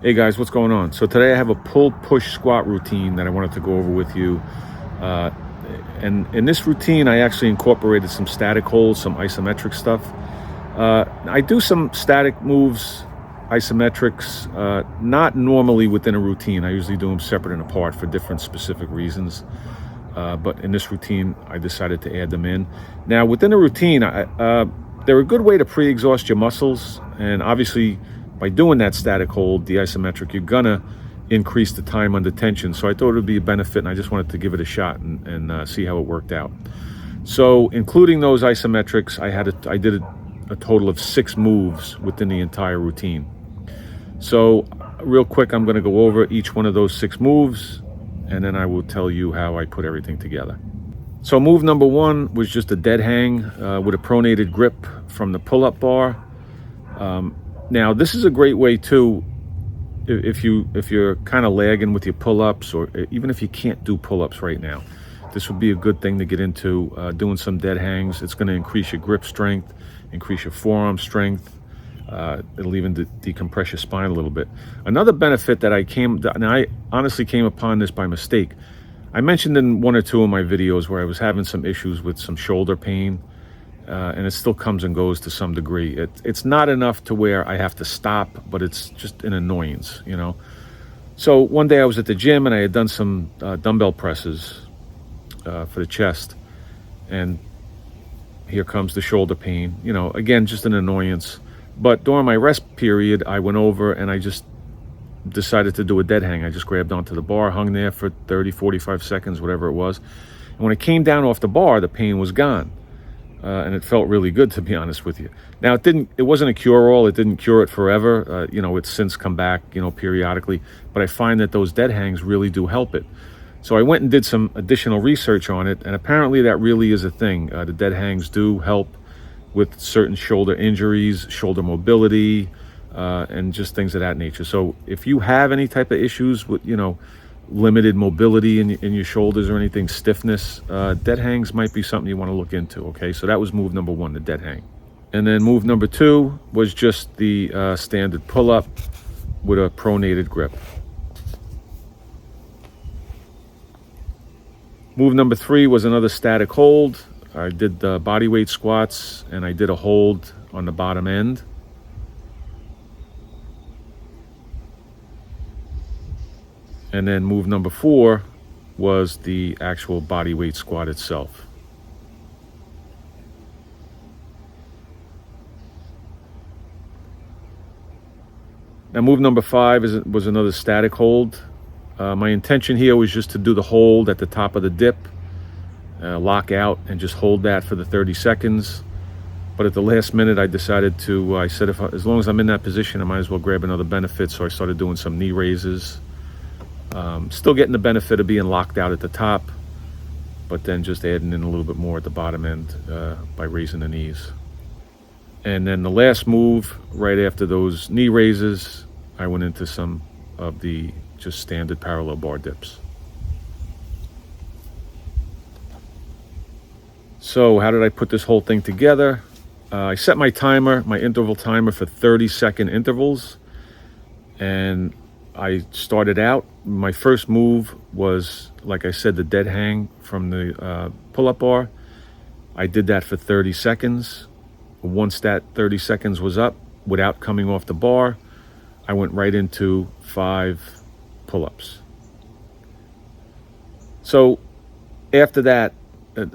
Hey guys, what's going on? So today I have a pull-push squat routine that I wanted to go over with you. And in this routine, I actually incorporated some static holds, some isometric stuff. I do some static moves, isometrics, not normally within a routine. I usually do them separate and apart for different specific reasons. But in this routine, I decided to add them in. Now, within a routine, they're a good way to pre-exhaust your muscles, and obviously by doing that static hold, the isometric, you're gonna increase the time under tension. So I thought it would be a benefit, and I just wanted to give it a shot and see how it worked out. So including those isometrics, I did a total of 6 moves within the entire routine. So real quick, I'm gonna go over each one of those 6 moves, and then I will tell you how I put everything together. So move number 1 was just a dead hang with a pronated grip from the pull-up bar. Now this is a great way too, if you're kind of lagging with your pull-ups, or even if you can't do pull-ups right now, this would be a good thing to get into, doing some dead hangs. It's going to increase your grip strength, increase your forearm strength. It'll even decompress your spine a little bit. Another benefit that I honestly came upon this by mistake. I mentioned in 1 or 2 of my videos where I was having some issues with some shoulder pain. And it still comes and goes to some degree. It's not enough to where I have to stop, but it's just an annoyance, you know. So one day I was at the gym and I had done some dumbbell presses for the chest, and here comes the shoulder pain. You know, again, just an annoyance. But during my rest period, I went over and I just decided to do a dead hang. I just grabbed onto the bar, hung there for 30, 45 seconds, whatever it was. And when I came down off the bar, the pain was gone. And it felt really good, to be honest with you. Now, it wasn't a cure-all. It didn't cure it forever. You know, it's since come back, you know, periodically. But I find that those dead hangs really do help it. So I went and did some additional research on it, and apparently that really is a thing. The dead hangs do help with certain shoulder injuries, shoulder mobility, and just things of that nature. So if you have any type of issues with, you know, limited mobility in your shoulders or anything, stiffness, dead hangs might be something you want to look into. Okay, so that was move number 1, the dead hang. And then move number 2 was just the standard pull-up with a pronated grip. Move number 3 was another static hold. I did the bodyweight squats, and I did a hold on the bottom end. And then move number 4 was the actual body weight squat itself. Now move number 5 was another static hold. My intention here was just to do the hold at the top of the dip, lock out, and just hold that for the 30 seconds. But at the last minute, I decided to, I said, as long as I'm in that position, I might as well grab another benefit. So I started doing some knee raises. Still getting the benefit of being locked out at the top, but then just adding in a little bit more at the bottom end by raising the knees. And then the last move, right after those knee raises, I went into some of the just standard parallel bar dips. So how did I put this whole thing together? I set my interval timer for 30-second intervals, and I started out, my first move was, like I said, the dead hang from the pull-up bar. I did that for 30 seconds. Once that 30 seconds was up, without coming off the bar, I went right into 5 pull-ups. So after that,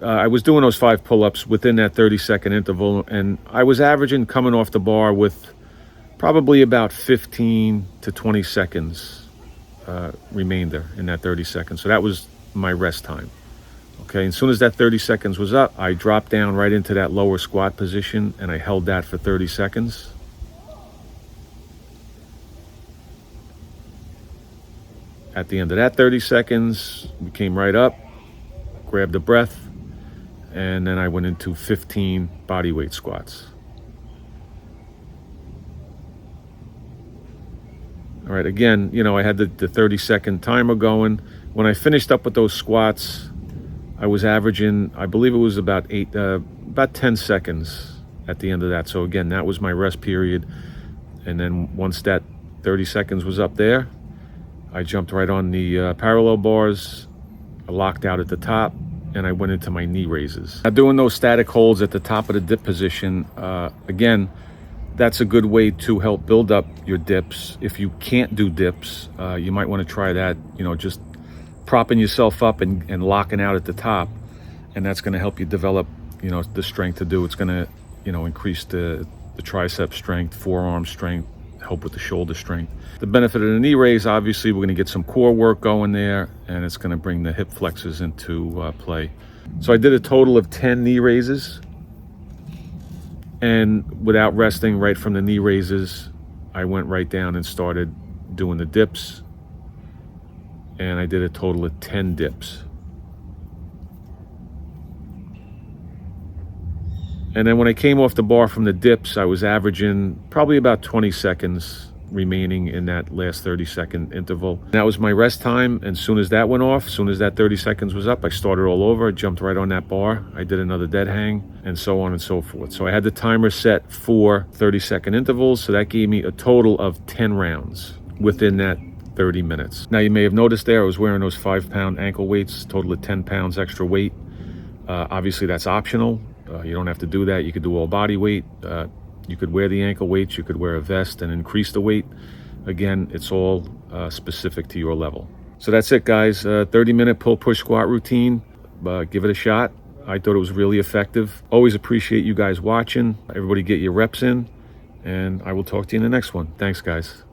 I was doing those 5 pull-ups within that 30-second interval, and I was averaging coming off the bar with probably about 15 to 20 seconds remainder in that 30 seconds. So that was my rest time. Okay, as soon as that 30 seconds was up, I dropped down right into that lower squat position, and I held that for 30 seconds. At the end of that 30 seconds, we came right up, grabbed a breath, and then I went into 15 bodyweight squats. All right, again, you know, I had the 30-second timer going. When I finished up with those squats, I was averaging, I believe it was about 10 seconds at the end of that. So again, that was my rest period. And then once that 30 seconds was up there. I jumped right on the parallel bars. I locked out at the top, and I went into my knee raises. Now, doing those static holds at the top of the dip position, again, that's a good way to help build up your dips. If you can't do dips, you might want to try that, just propping yourself up and locking out at the top, and that's going to help you develop, the strength to do. It's going to, increase the tricep strength, forearm strength, help with the shoulder strength. The benefit of the knee raise, obviously, we're going to get some core work going there, and it's going to bring the hip flexors into play. So I did a total of 10 knee raises, and without resting right from the knee raises, I went right down and started doing the dips, and I did a total of 10 dips. And then when I came off the bar from the dips, I was averaging probably about 20 seconds remaining in that last 30-second interval. That was my rest time, and as soon as that went off, as soon as that 30 seconds was up, I started all over, jumped right on that bar, I did another dead hang, and so on and so forth. So I had the timer set for 30-second intervals, so that gave me a total of 10 rounds within that 30 minutes. Now, you may have noticed there I was wearing those 5-pound ankle weights, total of 10 pounds extra weight. Obviously, that's optional. You don't have to do that. You could do all body weight. You could wear the ankle weights. You could wear a vest and increase the weight. Again, it's all specific to your level. So that's it, guys. 30-minute pull-push squat routine. Give it a shot. I thought it was really effective. Always appreciate you guys watching. Everybody get your reps in, and I will talk to you in the next one. Thanks, guys.